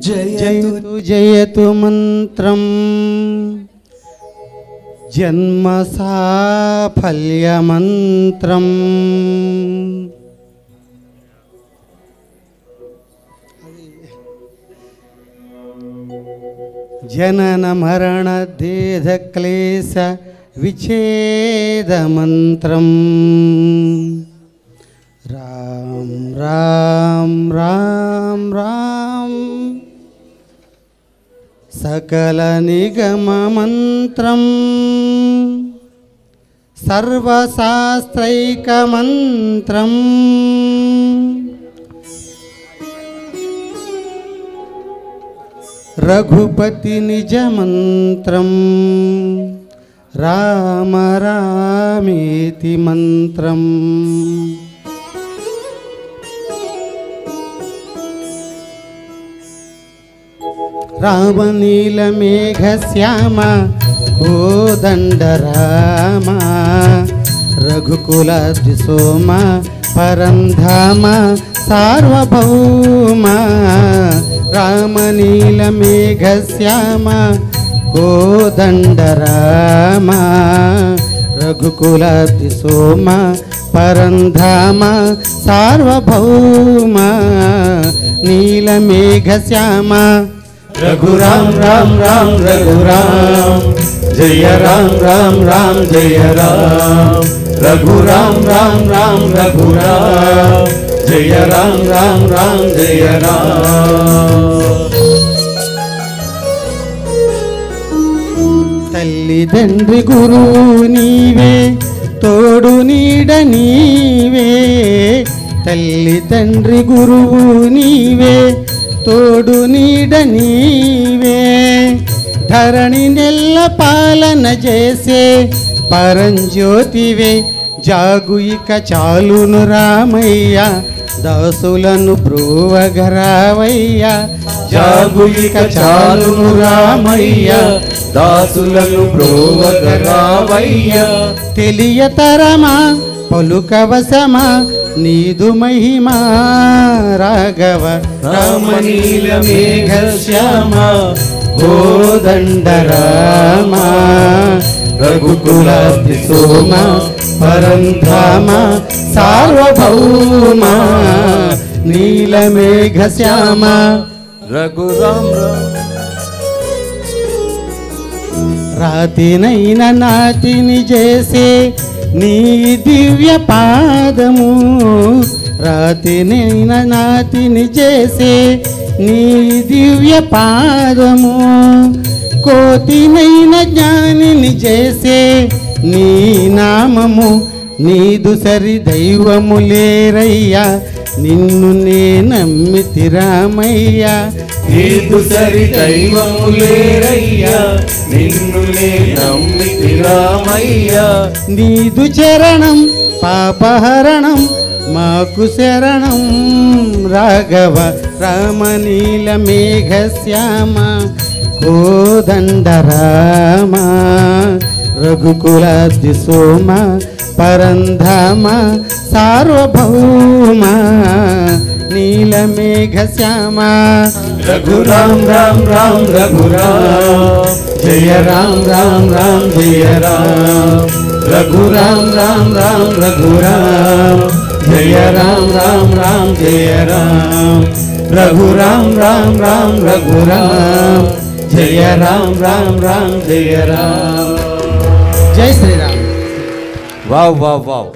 जयतु जयतु मंत्रम जन्म साफल्य मंत्रम जनन मरण देह क्लेश विच्छेद मंत्रम राम राम राम राम सकल निगम मंत्रम सर्वशास्त्रैक मंत्रम रघुपति निज मंत्रम राम रामेति मंत्रम राम नील मेघ श्याम कोदंड राम रघुकुल सोम परंधाम सार्वभौम राम नील मेघ श्याम कोदंड राम रघुकुल सोम परंधाम सार्वभौम नील मेघ श्याम रघुराम राम राम रघुराम जय राम राम राम जय राम रघुराम राम राम रघुराम जय राम राम राम जय राम तल्लिदंड्रि गुरुवु नीवे तोडु नीड नीवे तल्लिदंड्रि गुरुवु नीवे तोडु नीड नीवे धरणि नेल्ल पालन చేసే పరంజ్యోతివే జాగు ఇక చాలును రామయ్య దాసులను బ్రోవగరావయ్య జాగు ఇక చాలును రామయ్య దాసులను బ్రోవగరావయ్య తెలియతరమా పలుకవసమా నీదు మహిమా రాఘవ రామ నీల మేఘ శ్యామ కోదండ రామ రఘుకుల సోమ పరంధామ సార్వభౌమ నీల మేఘ శ్యామ రఘురామ రాతినైన నాతిని చేసే నీ దివ్య పాదము రాతినైన నాతిని చేసే నీ దివ్య పాదము కోతినైన జ్ఞానిని చేసే నీ నామము నీదు సరి దైవము లేరయ్యా నిన్ను నే నమ్మితి రామయ్య నీదు సరి దైవము లేరయ్యా నిన్ను నే నమ్మితి రామయ్య నీదు చరణం పాపహరణం మాకు శరణం రాఘవ రామ నీల మేఘ శ్యామ కోదండ రామ రఘుకుల సోమ పరంధామ సార్వభౌమ నీల మేఘ శ్యామ రఘురామ రామ రామ రఘురామ జయ రామ రామ రామ జయ రామ రఘురామ రామ రామ రఘురామ జయ రామ రామ రామ జయ రామ రఘురామ రామ రామ రఘురామ జయ రామ రామ రామ జయ రామ జై శ్రీరామ్ వావ్ వావ్ వావ్